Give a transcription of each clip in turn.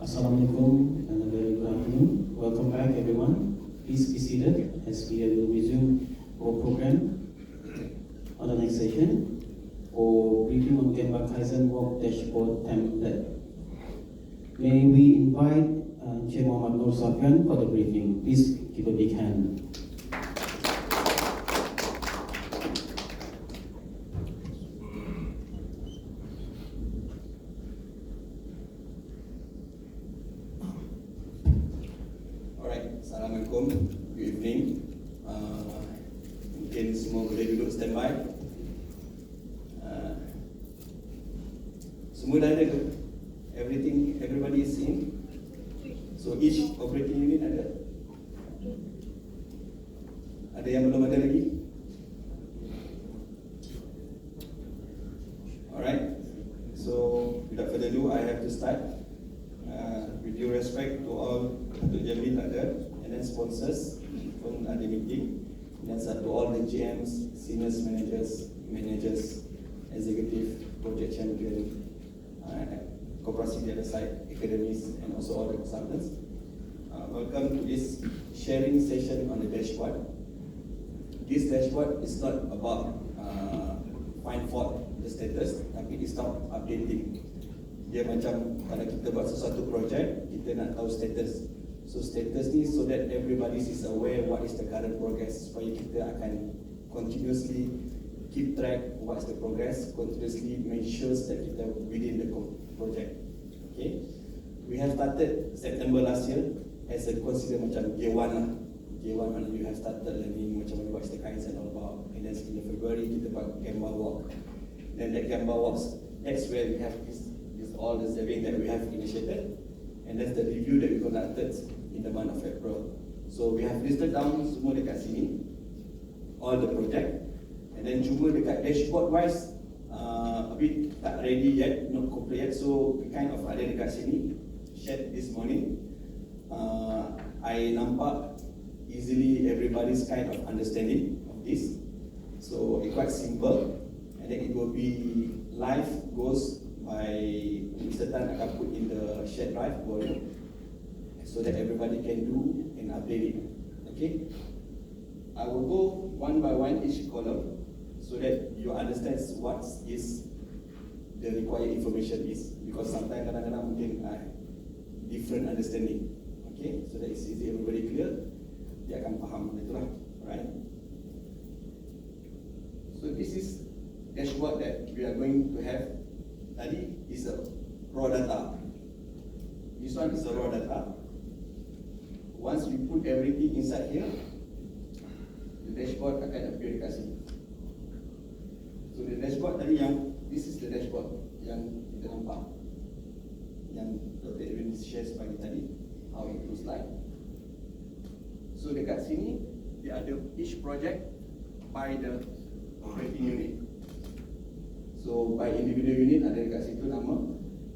Assalamualaikum and a very good afternoon. Welcome back, everyone. Please be seated as we will resume our program on the next session for briefing on Gemba Kaizen Work Dashboard Template. May we invite Chair Muhammad Nur Safian for the briefing. Please give a big hand. Assalamualaikum, good evening. Mungkin semua boleh duduk standby. Semua dah ada ke? Everybody is in. So each operating unit ada. Ada yang belum ada lagi? Alright. So without further ado, I have to start. With due respect to all Datuk Jamil ada, and then sponsors pun ada meeting, and then to all the GMs, seniors managers, executive, project champion, corporation the other side, academies, and also all the consultants. Welcome to this sharing session on the dashboard. This dashboard is not about find fault the status, tapi it's not updating. Dia macam kalau kita buat sesuatu projek, kita nak tahu status. So status ni so that everybody is aware what is the current progress, supaya kita akan continuously keep track what's the progress, continuously make sure that kita within the project. Okay, we have started September last year as a consider macam year 1 lah. Year 1 mana you have started learning macam mana what's the Kaizen all about, and then in February kita buat Gemba walk. Then that Gemba walks, that's where we have this all the saving that we have initiated, and that's the review that we conducted in the month of April. So we have listed down semua dekat sini, all the project, and then cuma dekat dashboard wise a bit tak ready yet, not complete yet, so we kind of ada dekat sini, shared this morning. I nampak easily everybody's kind of understanding of this, so it's quite simple, and then it will be live goes by Mr. Tan akan put in the shared drive volume so that everybody can do and update it. Okay, I will go one by one each column so that you understand what is the required information is, because sometimes kadang-kadang mungkin different understanding. Okay, so that is easy, everybody clear, dia akan faham itulah. Alright, so this is dashboard that we are going to have. Tadi is a raw data. This one is a raw data. Once we put everything inside here, the dashboard akan appear dekat sini. So the dashboard tadi this is the dashboard yang kita nampak, yang Dr. Edwin share pagi tadi, how it looks like. So dekat sini dia ada each project by the operating unit. So by individual unit ada dekat situ nama,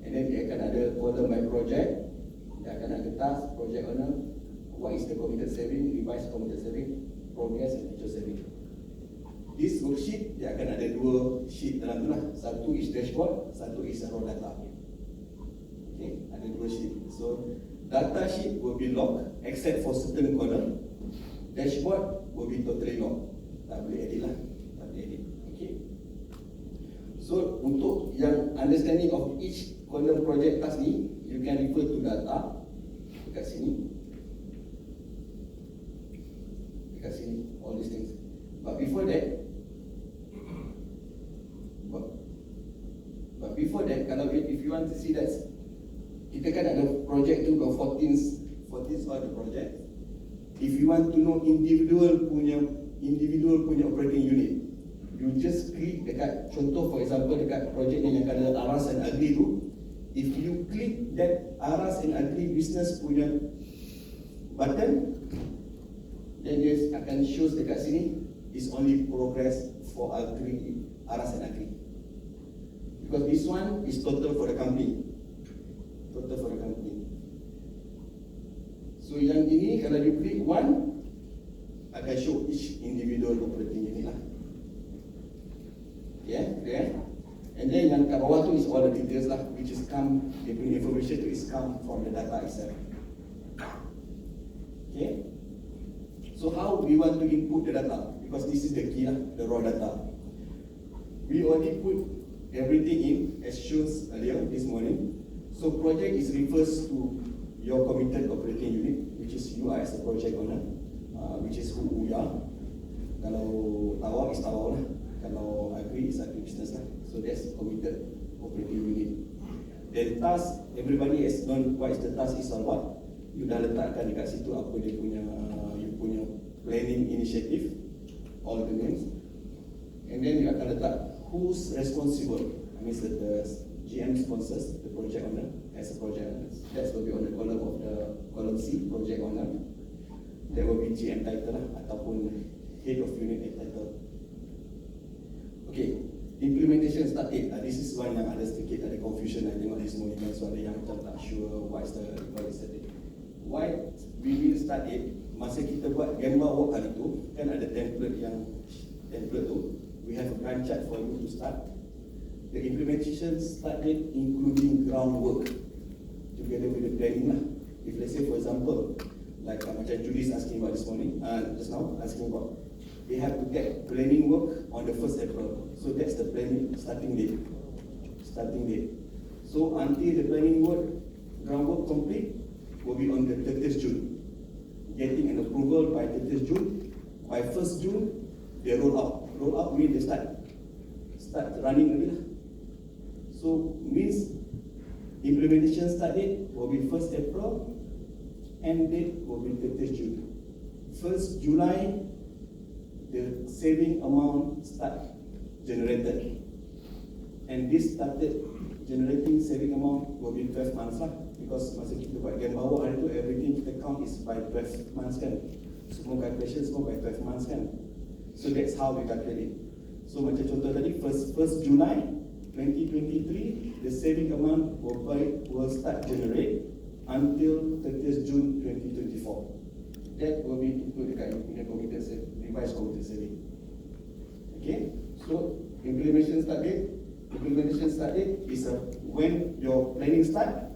and then dia akan ada column by project, dia akan ada task, project owner, what is the committed saving, revised committed saving, progress and future saving. This worksheet dia akan ada dua sheet dalam tu lah, satu is dashboard, satu is raw data. Okay, ada dua sheet. So data sheet will be locked except for certain column. Dashboard will be totally locked, tak boleh edit lah, tak boleh edit. Okay. So untuk yang understanding of each column project task ni, you can refer to data dekat sini, all these things. But before that, kalau if you want to see that, kita kan ada project tu 14 all the project. If you want to know individual punya operating unit, you just click dekat, contoh for example dekat project yang ada Aras and Agri tu, if you click that Aras and Agri business punya button, then dia akan show dekat sini is only progress for Agri, Aras and Agri, because this one is total for the company. So yang ini kalau you click one, akan show each individual operating unit lah. Yeah, clear? And then yang kat bawah tu is all the details lah, which is come, the information tu is come from the data itself. Okay? So how we want to input the data? Because this is the key lah, the raw data. We already put everything in as shown earlier this morning. So project is refers to your committed operating unit, which is you as a project owner, which is who we are. Kalau Tawau is Tawau lah, kalau Agri is Agri business lah. So that's committed operating unit. Then task, everybody has known what is the task is all what. You dah letakkan dekat situ apa dia punya, you punya planning initiative, all the names. And then you akan letak who's responsible. I mean the GM sponsors, the project owner as a project owner. That will be on the column of the column C, project owner. There will be GM title lah, ataupun head of unit title. Okay, implementation start date. This is one yang ada sedikit ada confusion. I tengok this morning kan, so ada yang macam tak sure what is the start date. Why we will start date? Masa kita buat gambar work hari tu, kan ada template tu. We have a Gantt chart for you to start. The implementation start date including groundwork together with the planning lah. If let's say for example, like macam Judy is asking about this morning, just now asking about, they have to get planning work on the 1st April. So that's the planning starting date. So until the planning work, groundwork complete, will be on the 30th June. Getting an approval by 30th June. By 1st June, they roll out. Roll out means they start running already lah. So means implementation start date will be 1st April, end date will be 30th June. 1st July, the saving amount start generated. And this started generating saving amount will be 12 months lah. Because masa kita buat gambar work hari tu, everything kita count is by 12 months kan. Semua calculation semua by 12 months kan. So that's how we calculate. So macam contoh tadi, 1st July 2023, the saving amount will start generate until 30th June 2024. That will be included in the committed revised committed saving. Okay, so implementation start date is when your planning start,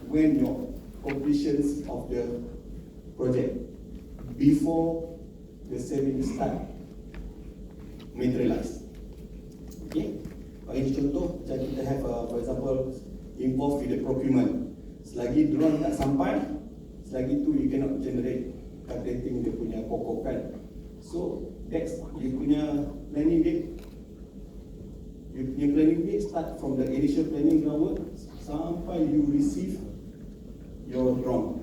when your completions of the project, before the savings start materialize. Okay, bagi contoh, macam kita have for example involved with the procurement. Selagi drone tak sampai, selagi tu you cannot generate calculating dia punya pokok kan. So that's you punya planning date. Your planning date start from the initial planning groundwork sampai you receive your drone.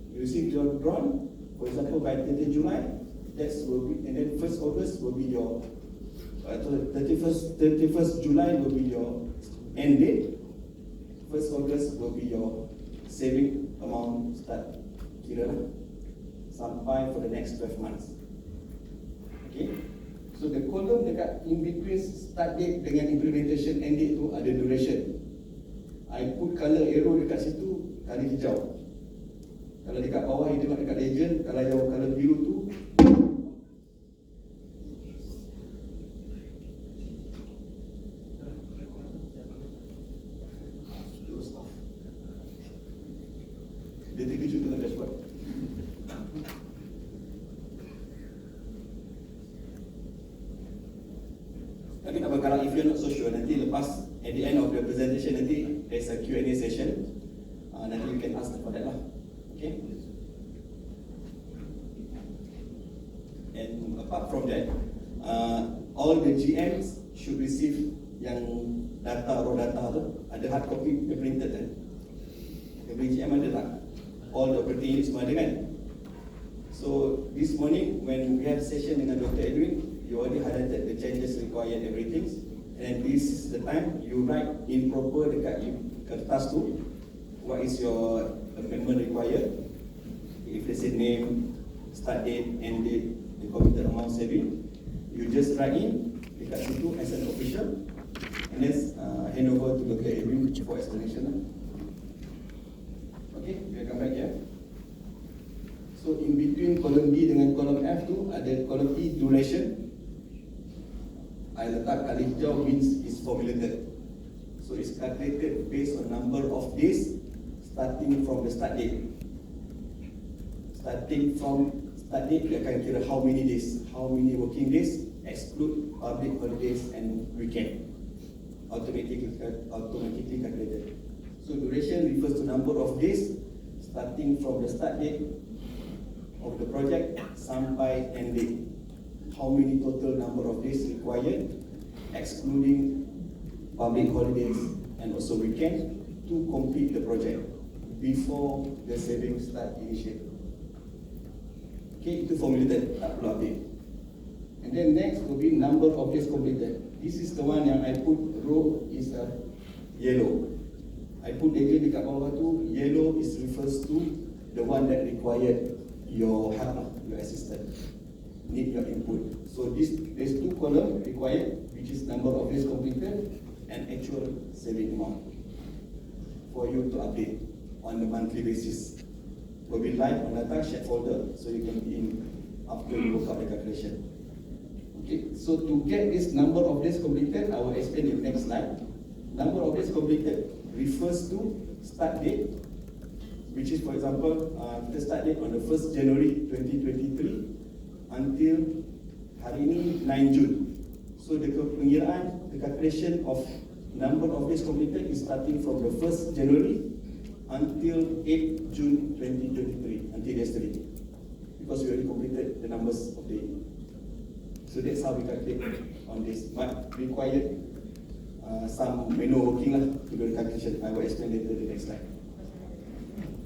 You receive your drone, for example by 30 July, will be, and then 1st August will be your 31st July will be your end date. 1st August will be your saving amount start kira lah, sampai for the next 12 months. Okay, so the column dekat in between start date dengan implementation end date tu ada duration. I put color arrow dekat situ, color hijau. Kalau dekat bawah you tengok dekat legend, kalau yang color biru tu dia terkejut dalam dashboard. Nanti tak berkalang, if you're not so sure, nanti lepas at the end of the presentation nanti there's a Q&A session. Nanti you can ask for that lah. Okay. And apart from that, all the GMs should receive yang data, raw data tu, ada hard copy, dia printed kan. Every GM ada tak? All the operating units semua ada kan? So this morning when we have session dengan Dr. Edwin, you already highlighted the changes required, everything. And this is the time you write in proper dekat kertas tu, what is your amendment required. If they say name, start date, end date, the committed amount saving, you just write in dekat situ as an official, and then hand over to Dr. Edwin for explanation. Okay, we come back here. So in between column B dengan column F tu ada column E duration. I Saya letak kali hijau means is formulated. So it's calculated based on number of days starting from the start date. Starting from start date, dia akan kira how many days, how many working days, exclude public holidays and weekend. Automatically calculated. So duration refers to number of days starting from the start date of the project sampai end date. How many total number of days required, excluding public holidays and also weekend, to complete the project before the saving start initiate. Okay, itu formulated, tak perlu update. And then next will be number of days completed. This is the one yang I put row is yellow. I put again dekat bawah tu, yellow is refers to the one that required your help, your assistant, need your input. So there's two columns required, which is number of days completed and actual saving amount for you to update on the monthly basis. Will be live on data shared folder, so you can be in after you work out the calculation. Okay, so to get this number of days completed, I will explain in the next slide. Number of days completed refers to start date, which is, for example, the start date on the 1st January 2023 until hari ini 9 June. So the pengiraan, the calculation of number of days completed is starting from the 1st January until 8 June 2023, until yesterday, because we already completed the numbers of the. So that's how we calculate on this, but required some manual working to do the calculation. I will explain later the next slide.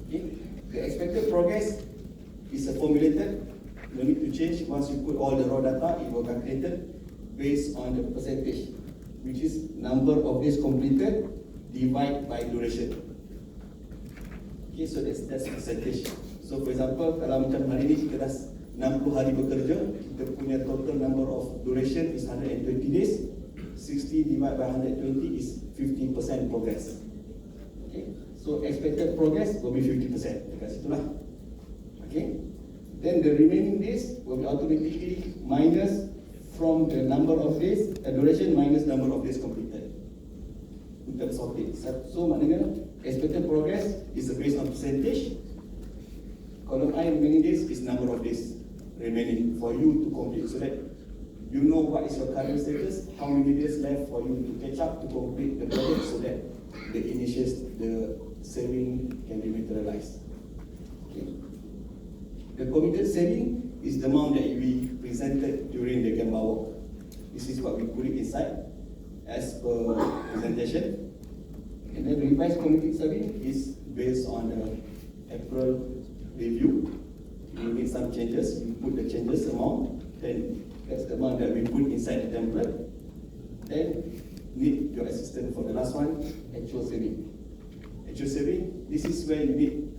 Okay. The expected progress is formulated. No need to change. Once you put all the raw data, it will calculate based on the percentage, which is number of days completed divided by duration. Okay, so that's percentage. So for example, kalau macam hari ni kita dah 60 hari bekerja, kita punya total number of duration is 120 days. 60 divided by 120 is 50% progress. Okay, so expected progress will be 50%. Dekat situ lah. Okay, then the remaining days will be automatically minus from the number of days, duration minus number of days completed in terms of days. So maknanya expected progress is based on percentage. Column I, remaining days, is number of days remaining for you to complete, so that you know what is your current status, how many days left for you to catch up to complete the project, so that the saving can be materialized. Okay. The committed saving is the amount that we presented during the Gemba work. This is what we put it inside as per presentation. And then revised committed saving is based on the April review. We make some changes, we put the changes amount, then that's the amount that we put inside the template. Then need your assistant for the last one, actual saving. Actual saving, this is where you need,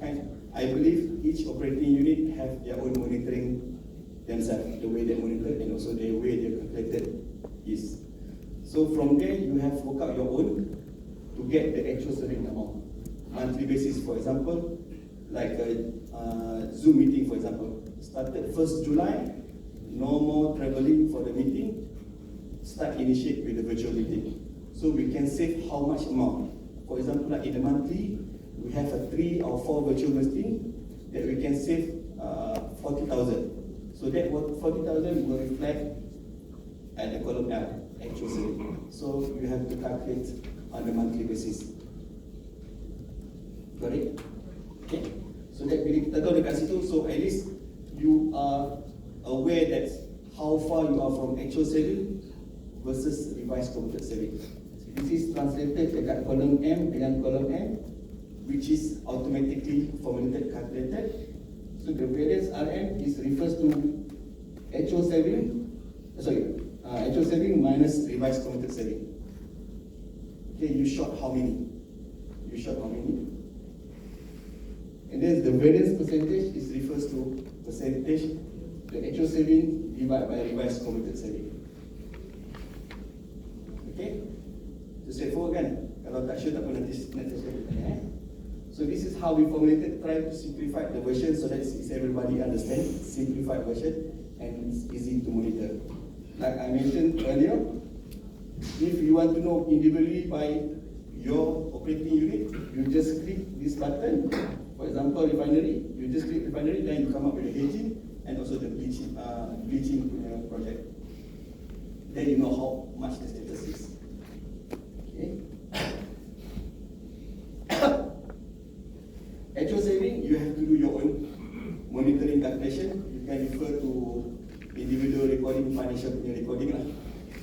I believe each operating unit have their own monitoring themselves, the way they monitor and also the way they calculated is. So from there you have work out your own to get the actual saving amount. Monthly basis, for example, like a Zoom meeting, for example, started 1st July, no more traveling for the meeting, start initiate with the virtual meeting. So we can save how much amount. For example, like in the monthly, we have a 3 or 4 virtual meeting that we can save 40,000. So that 40,000 will reflect at the column L, actual saving. So you have to calculate on a monthly basis. Got it? Okay, so that bila kita tahu dekat situ, so at least you are aware that how far you are from actual saving versus revised committed saving. So this is translated dekat column M dengan column N, which is automatically formulated, calculated. So the variance RM is refers to actual saving, actual saving minus revised committed saving. Okay, you short how many? You short how many? And then the variance percentage is refers to percentage, the actual saving divided by revised committed saving. Okay? So straightforward kan? Kalau tak sure tak pernah nanti tanya. So this is how we formulated, try to simplify the version so that everybody understand, simplified version, and it's easy to monitor. Like I mentioned earlier, If you want to know individually by your operating unit, you just click this button. For example, refinery, you just click refinery, then you come up with the hedging and also the bleaching project. Then you know how much the status is. Okay. Actual saving, you have to do your own monitoring calculation. You can refer to individual recording, financial recording lah.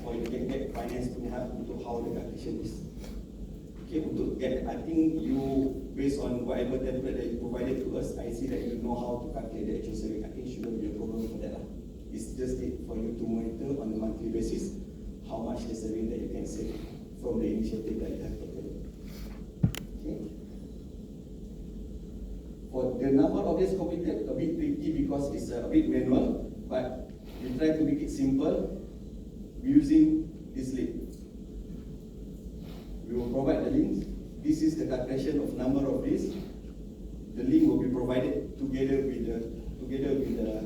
Or you can get finance punya help untuk how the calculation is. Okay, untuk get, I think you, based on whatever template that you provided to us, I see that you know how to calculate the actual saving. I think shouldn't be a problem for that lah. It's just it for you to monitor on a monthly basis how much the saving that you can save from the initiative that you have taken. Okay. For the number of days completed, a bit tricky because it's a bit manual, but we try to make it simple using this link. We will provide the links. This is the calculation of number of days. The link will be provided together with the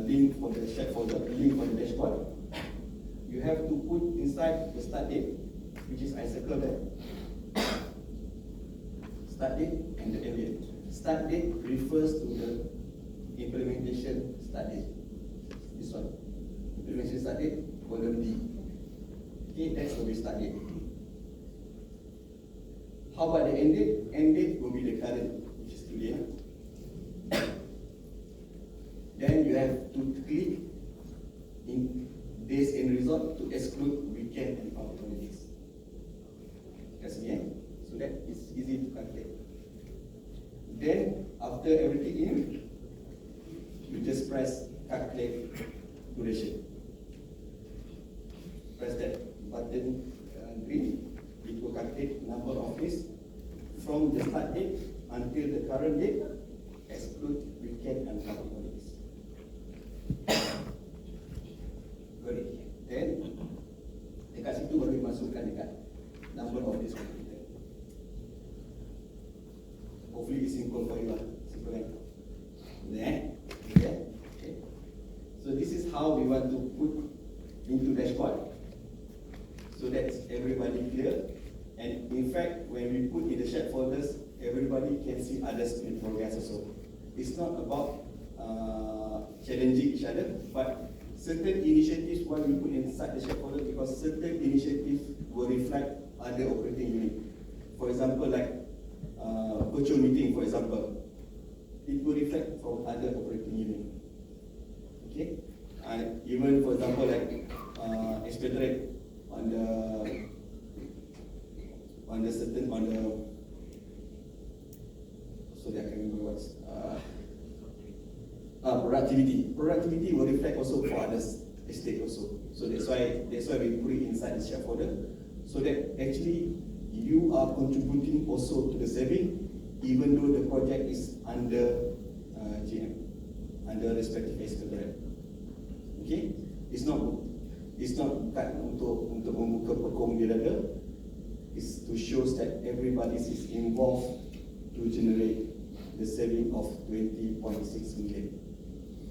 link for the chat folder, link for the dashboard. You have to put inside the start date, which is I circle there. Start date and the end date. Start date refers to the implementation start date. This one. Implementation start date, column D. Okay, that's will be start date. How about the end date? End date will be the current, which is today. Then you have to click in days end result to exclude weekend and public holidays. That's me, so that is easy to calculate. Then after everything in, you just press calculate duration. Press that button green, it will calculate number of days from the start date until the current date, exclude weekend and public holidays. Good. Then dekat situ baru dimasukkan dekat number of days completed. Hopefully it's simple for you lah. Simple kan? Then, okay. So this is how we want to put into dashboard. So that's everybody clear. And in fact, when we put in the shared folders, everybody can see others in progress also. It's not about challenging each other, but certain initiatives why we put inside the shared folder, because certain initiatives will reflect other operating unit. For example, like virtual meeting, for example, it will reflect from other operating unit. Okay, even for example, like expectorate on the certain so that I can remember what's productivity. Productivity will reflect also for others estate also. So that's why we put it inside the share folder, so that actually you are contributing also to the saving, even though the project is under GM, under respective expectorate. Okay, it's not bukan untuk membuka pekong di dada. Is to show that everybody is involved to generate the saving of 20.6 million.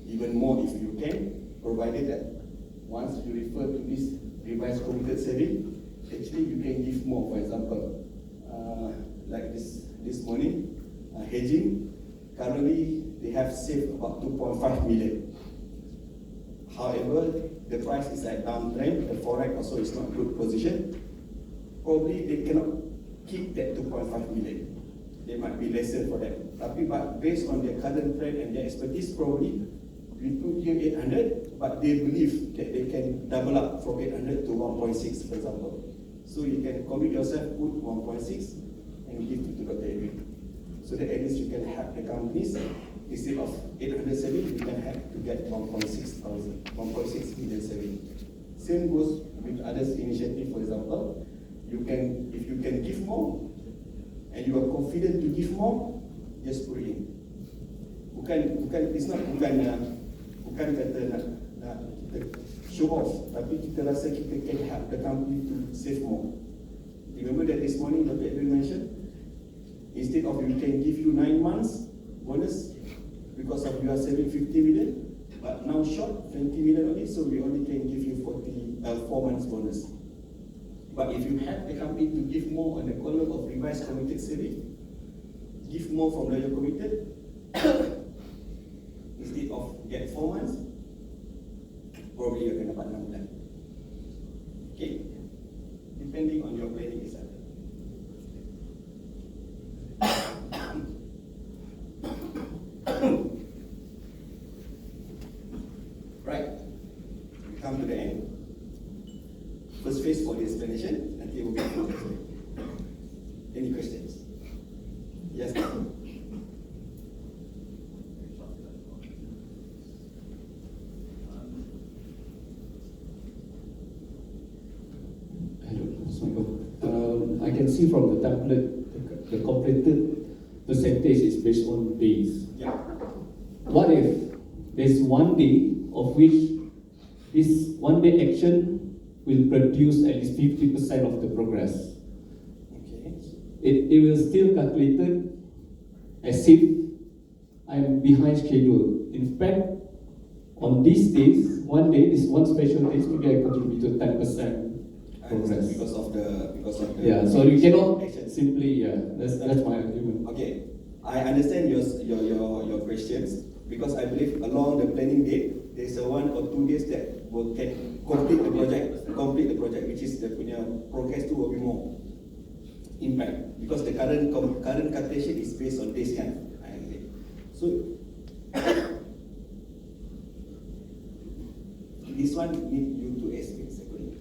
Even more if you can, provided that once you refer to this revised committed saving, actually you can give more. For example, like this morning, hedging, currently they have saved about 2.5 million. However, the price is at downtrend, the forex also is not good position. Probably they cannot keep that 2.5 million. They might be lesser for them. But based on their current trend and their expertise, probably we put here 800, but they believe that they can double up from 800 to 1.6, for example. So you can commit yourself, put 1.6 and give it to Dr. Edwin. So that at least you can help the companies, instead of 800 saving, you can help to get 1.6 million saving. Same goes with others initiative, for example. You can, if you can give more, and you are confident to give more, just put it in. Bukan kata nak kita show off, tapi kita rasa kita can help the company to save more. Remember that this morning Dr. Edwin mentioned, instead of we can give you 9 months bonus because of you are saving 50 million, but now short 20 million only, so we only can give you 4 months bonus. But if you help the company to give more on the column of revised committed survey, give more from loyal committed, instead of get 4 months, probably you akan dapat 6 bulan. Okay? Depending on your planning itself. Right, we come to the end. First phase for the explanation, nanti will be for the explanation. Any questions? Yes. I can see from the template the completed percentage is based on days. Yeah. What if there's 1 day of which this 1 day action will produce at least 50% of the progress? Okay. It will still calculated as if I'm behind schedule. In fact, on these days, 1 day, this one special day, maybe I contribute to 10% progress. Because of the Yeah, so you cannot action. simply, that's my argument. Okay, I understand your questions, because I believe along the planning date, there's a 1 or 2 days that will can complete the project, which is the punya progress 2 will be more impact, because the current calculation is based on days kan. So this one need you to explain separately.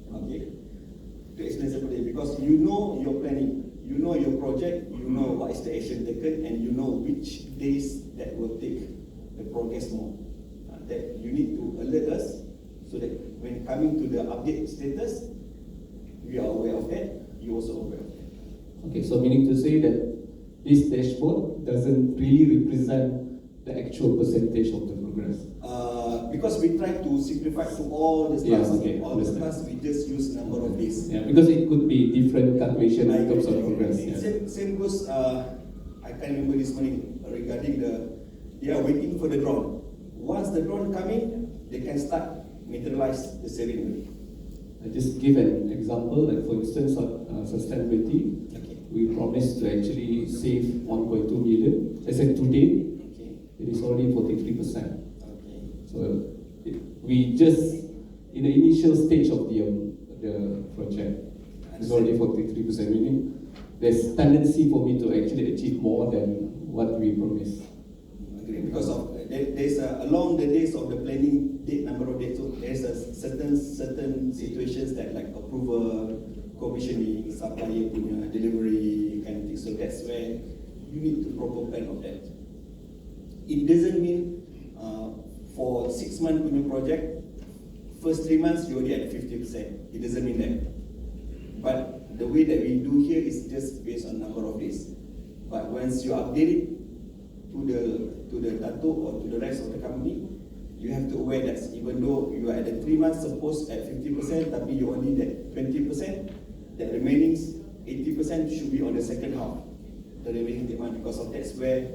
Okay, to explain separately, because you know your planning, you know your project, you know what is the action taken, and you know which days that will take the progress more. That you need to alert us, so that when coming to the update status, we are aware of that, you also aware of that. Okay, so meaning to say that this dashboard doesn't really represent the actual percentage of the progress. Because we try to simplify to all the Yes, tasks, okay, all the understand. tasks, we just use number of days. Yeah, because it could be different calculation in terms of progress. Yeah. Same goes, I can't remember this morning, regarding they are waiting for the drone. Once the drone coming, they can start materialize the saving. I just give an example, like for instance, sustainability. Okay. We promised to actually save 1.2 million. As in today, Okay. it is already 43%. Okay. So we just in the initial stage of the project, it's already 43%. Meaning there's tendency for me to actually achieve more than what we promised. Agree. Because of there's along the days of the planning date, number of days, so there's a certain situations that like approval, commissioning, supplier punya delivery kind of thing. So that's where you need to proper plan of that. It doesn't mean for 6 month punya project, first 3 months you already at 50%. It doesn't mean that. But the way that we do here is just based on number of days. But once you update it to the Dato or to the rest of the company, you have to aware that even though you are at the 3 months supposed at 50%, tapi you only at 20%, that remaining 80% should be on the second half, the remaining demand, because of that's where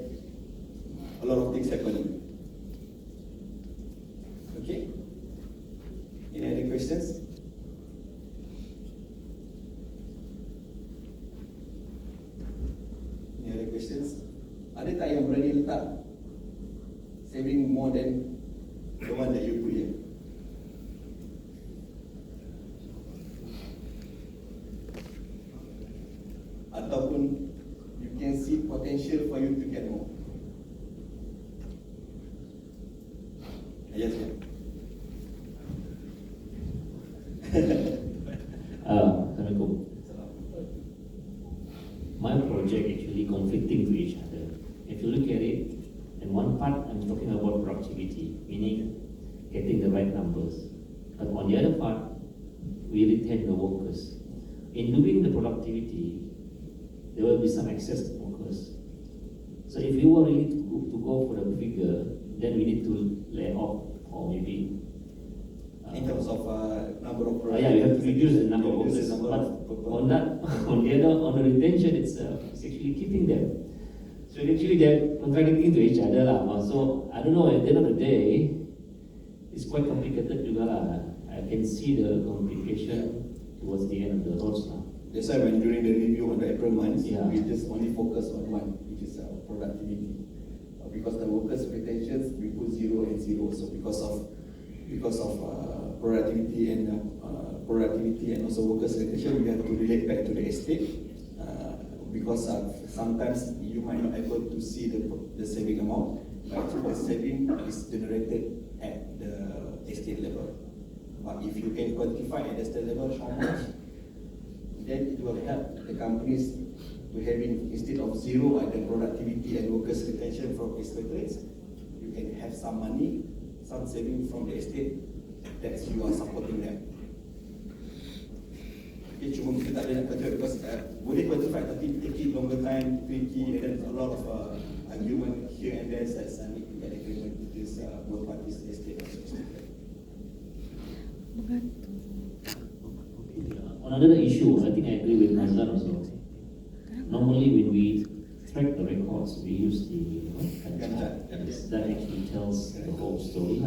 a lot of things happen. Okay? Any other questions? Any other questions? Ada tak yang berani letak saving more than the one that you put here? Ataupun you can see potential for you to get more? Yes, yeah. Assalamualaikum. My project actually conflicting to each other. If you look at it, in one part I'm talking about productivity, meaning getting the right numbers. But on the other part, we retain the workers. In doing the productivity, there will be some excess workers. So if you were really to go for the figure, then we need to lay off, or maybe In terms of number of yeah, you have to reduce the number of Reduce workers. the number But of on that, on the retention, it's actually keeping them. So actually they're contradicting to each other lah. So I don't know. At the end of the day, it's quite complicated juga lah. I can see the complication towards the end of the roads now. That's why when during the review on the April month, Yeah. we just only focus on one, which is productivity. Because the workers' retentions, we put 0 and 0. So because of productivity and also workers' retention, we have to relate back to the estate. Because sometimes you might not able to see the saving amount, but the saving is generated at the estate level. But if you can quantify at the estate level how much, then it will help the companies to having, instead of 0 at the productivity and workers' retention from inspectorates, you can have some money, some saving from the estate that you are supporting them. Okay, cuma kita tak boleh nak quantify because boleh quantify tapi take it longer time, tricky, and then a lot of argument here and there that need to get agreement with this both parties, the estate and the estate. On another issue, I think I agree with Nazlan also. Normally when we track the records, we use the Gantt chart. Yes, that actually tells the whole story.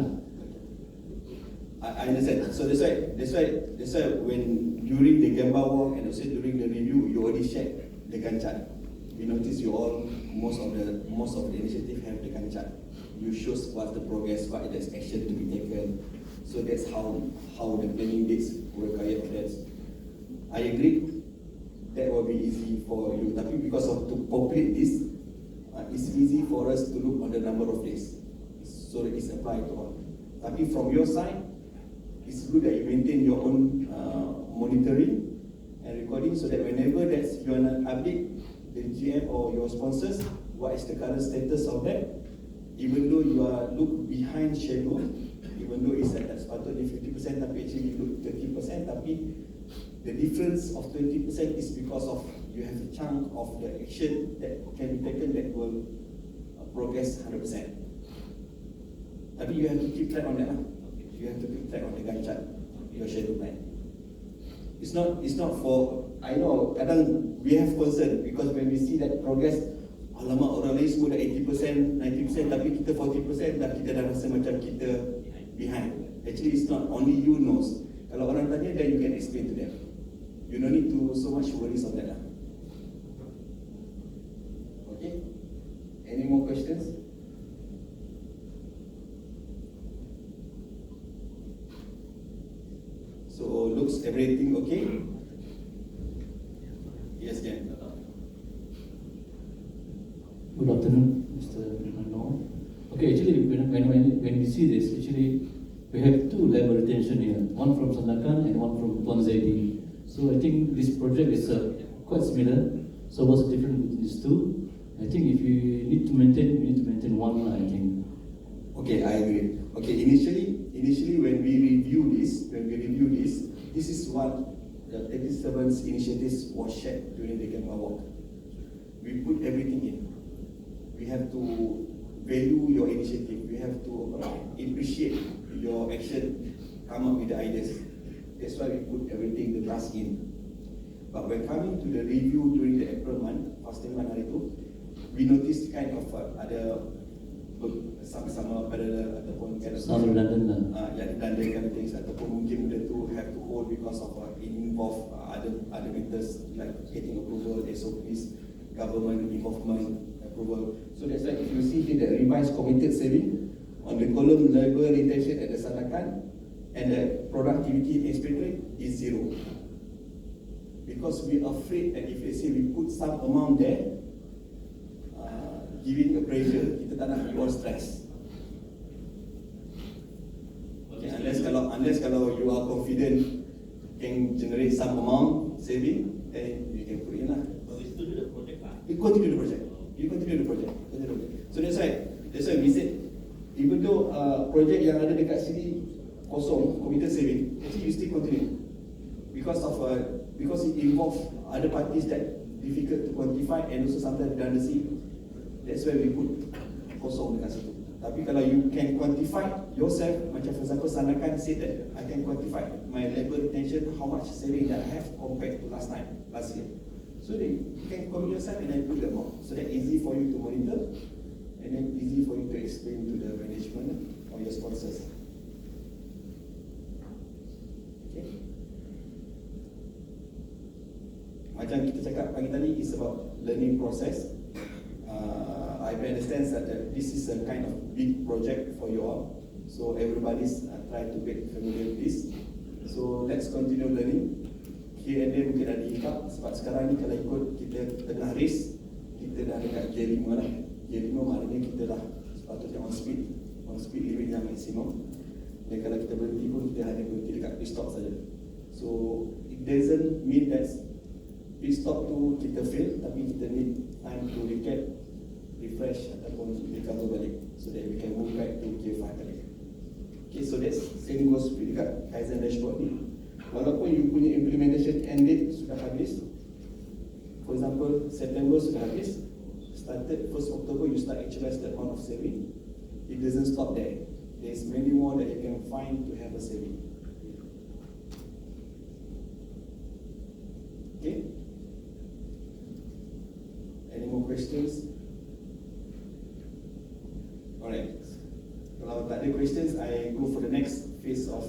I understand. So that's why when during the Gemba walk and also during the review, you already shared the Gantt chart. We notice you all most of the initiative have the Gantt chart. You shows what the progress, what is action to be taken. So that's how the planning dates were carried out. I agree. That will be easy for you. Tapi because of to populate this, it's easy for us to look on the number of days. So that it's applied to all. Tapi from your side, it's good that you maintain your own monitoring and recording so that whenever that's you want to update the GM or your sponsors, what is the current status of that? Even though you are look behind schedule, even though it's at sepatutnya 50%, tapi actually you look 30%, tapi the difference of 20% is because of you have a chunk of the action that can be taken that will progress 100%. Tapi you have to keep track on that. You have to keep track on the Gantt chart, your schedule plan. It's not for, I know kadang we have concern because when we see that progress, alamak orang lain semua dah 80%, 90%, tapi kita 40% dan kita dah rasa macam kita behind. Actually it's not, only you knows. Kalau orang tanya, then you can explain to them. You don't need to so much worries on that. Okay? Any more questions? So looks everything okay? Yes, Jan. Good afternoon, Mr. Mano. Okay, actually, when we see this, actually, we have two level retention here, one from Sandakan and one from Tuan Zaidi. So I think this project is quite similar. So what's the difference between these two? I think if you need to maintain, we need to maintain one, I think. Okay, I agree. Okay, initially when we review this, this is what the 37's initiatives was shared during the Gemba walk. We put everything in. We have to value your initiative. We have to appreciate your action, come up with the ideas. That's why we put everything, the task in. But when coming to the review during the April month, fasting month hari itu, we noticed kind of ada sama-sama parallel ataupun kind of Some redundant lah. yang redundant kind of things ataupun mungkin benda tu have to hold because of involve other matters like getting approval, SOPs, government involvement, approval. So that's why if you see here the revised committed saving on the column labor retention at the Sandakan and the productivity inspectorate is 0. Because we are afraid that if let's say we put some amount there, giving a pressure, kita tak nak you all stress. Okay, unless kalau you are confident can generate some amount saving, then you can put in lah. But we still do the project lah. You continue the project. So that's why we said, even though project yang ada dekat sini kosong, committed saving, actually you still continue. Because it involves other parties that difficult to quantify and also sometimes redundancy. That's why we put kosong dekat situ. Tapi kalau you can quantify yourself, macam for example Sandakan said that I can quantify my labor retention, how much saving that I have compared to last year. So then you can commit yourself and then put them out. So that easy for you to monitor and then easy for you to explain to the management or your sponsors. Okay. macam kita cakap pagi tadi, is about learning process. I understand that this is a kind of big project for you all, so everybody's trying to get familiar with this. So let's continue learning. Here and there mungkin ada hiccup, sebab sekarang ni kalau ikut kita tengah race, kita dah dekat J5 lah. J5 maknanya kita dah sepatutnya on speed limit yang maksimum. Dan kalau kita berhenti pun, kita hanya berhenti dekat pit stop saja. So it doesn't mean that pit stop tu kita fail, tapi kita need time to recap, refresh ataupun recover balik, so that we can move back to Q5 balik. Okay, so that's same goes with dekat Kaizen dashboard ni. Walaupun you punya implementation end date sudah habis, for example September sudah habis, started 1st October you start actualize the amount of saving, it doesn't stop there. There's many more that you can find to have a saving. Okay? Any more questions? Alright. Kalau tak ada questions, I go for the next phase of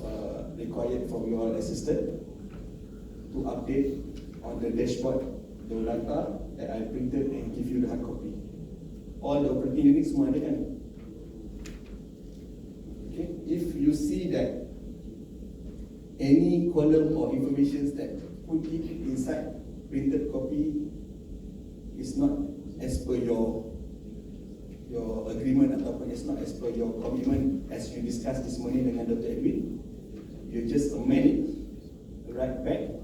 required from your assistant to update on the dashboard, the data that I printed and give you the hard copy. All the operating units semua ada kan? Okay. If you see that any column or information that put it inside printed copy is not as per your agreement ataupun it's not as per your commitment as you discussed this morning dengan Dr. Edwin, you just amend it right back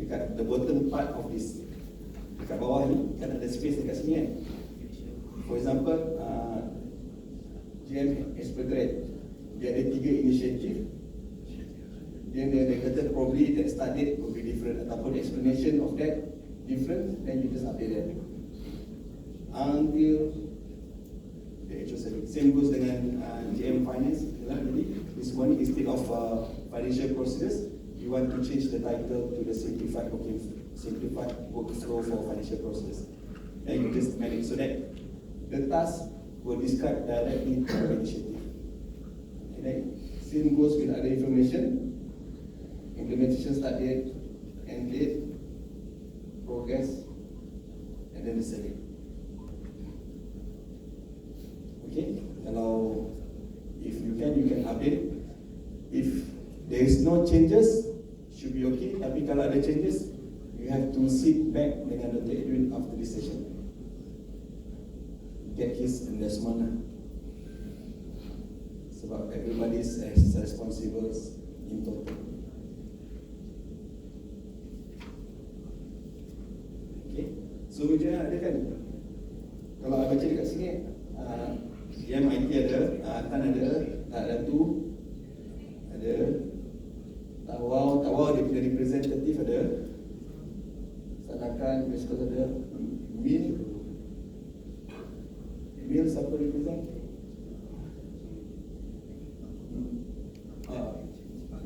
dekat the bottom part of this. Dekat bawah ni kan ada space dekat sini kan. For example, GM Expert, dia ada 3 initiative. Dia kata probably that start date will be different ataupun explanation of that different, then you just update that until the actual saving. Same goes dengan GM Finance. Jadi this morning instead of financial procedures, you want to change the title to the simplified workflow for financial procedures. Then you just manage so that the task will describe directly to the initiative. And then same goes with other information, implementation start date, end date, progress, and then the saving. Okay, kalau if you can update. If there is no changes, should be okay. Tapi kalau ada changes, you have to sit back dengan Dr. Edwin after this session, get his endorsement lah. Sebab everybody is responsible in total. Okay, so macam ada kan? Kalau I baca dekat sini, MIT ada, Tan ada tu, ada Tawau dia punya representative ada, Sanakan Mexico ada, Mil siapa represent?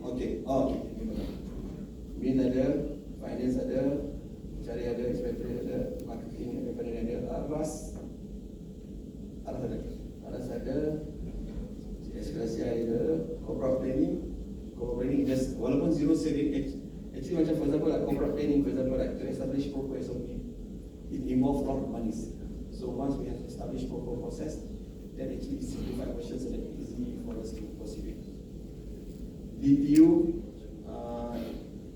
Okay, Mil ada, Finance ada, Cari ada, Expected ada, Marketing ada, Aras ada, Eskalasi ada, Corporate Planning just walaupun zero saving, actually macam for example like corporate planning, for example like to establish proper SOP, it involves lot of money. So once we have established proper process, then actually simplify questions so that it's easy for us to proceed. DPU,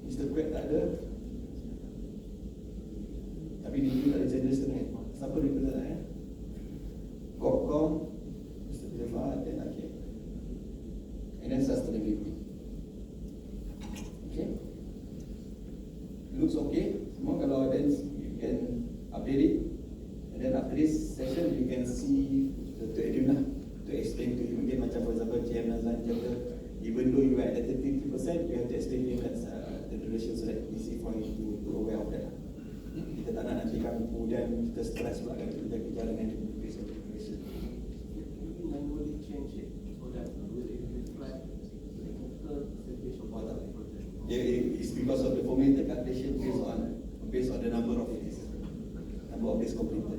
Mr. Kwek tak ada, tapi DPU tak ada gender setengah. Siapa represent Corpcom, Mr. Defa, then okay, and then sustainability. Okay, looks okay. Semua kalau then you can update it, and then after this session you can see Dr. Edwin lah to explain to you again. Macam for example GM Nazlan kata, even though you are at 33%, you have to explain to him that's the duration so that easy for him to aware of that. Kita tak nak nanti kan kemudian kita stress pula kan kita bicara dengan basic information. You manually change it so that will it reflect the percentage of what the project. It's because of the formatted calculation based on the number of days completed.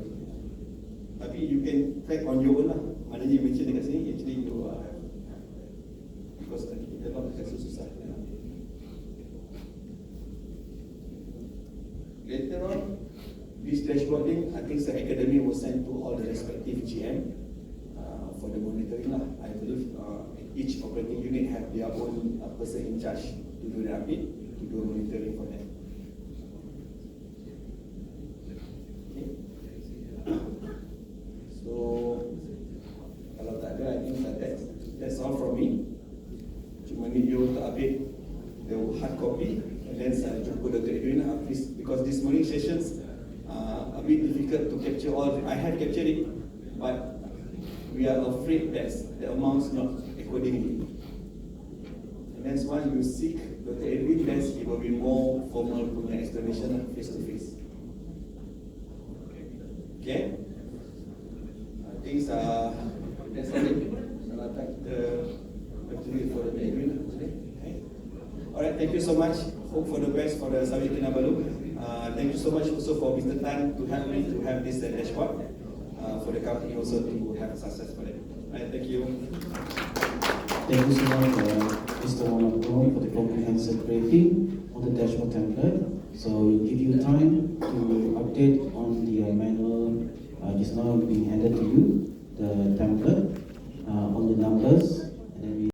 Tapi you can track on your own lah. Maknanya you mention dekat sini, actually you because kita not susah. later on, this dashboarding, I think the academy was sent to all the respective GM for the monitoring lah. I believe each operating unit have their own person in charge to do the update, to do monitoring for them. Okay. So kalau tak ada, I think that's all from me. Cuma need you to update the hard copy, and then saya jumpa Dr. Edwin please, because this morning sessions a bit difficult to capture all. I have captured it, but we are afraid that the amounts not accordingly. And that's why you seek Dr. Edwin, then it will be more formal punya explanation face to face. Okay? I think that's it. Kalau tak kita continue for Dr. Edwin today. Okay. Alright, thank you so much. Hope for the best for the Sawit Kinabalu. Thank you so much also for Mr. Tan to help me to have this dashboard for the company also to have success for it. Alright, thank you. Thank you so much, Mr. Muhammad Roy, for the comprehensive briefing on the dashboard template. So we'll give you time to update on the manual just now being handed to you.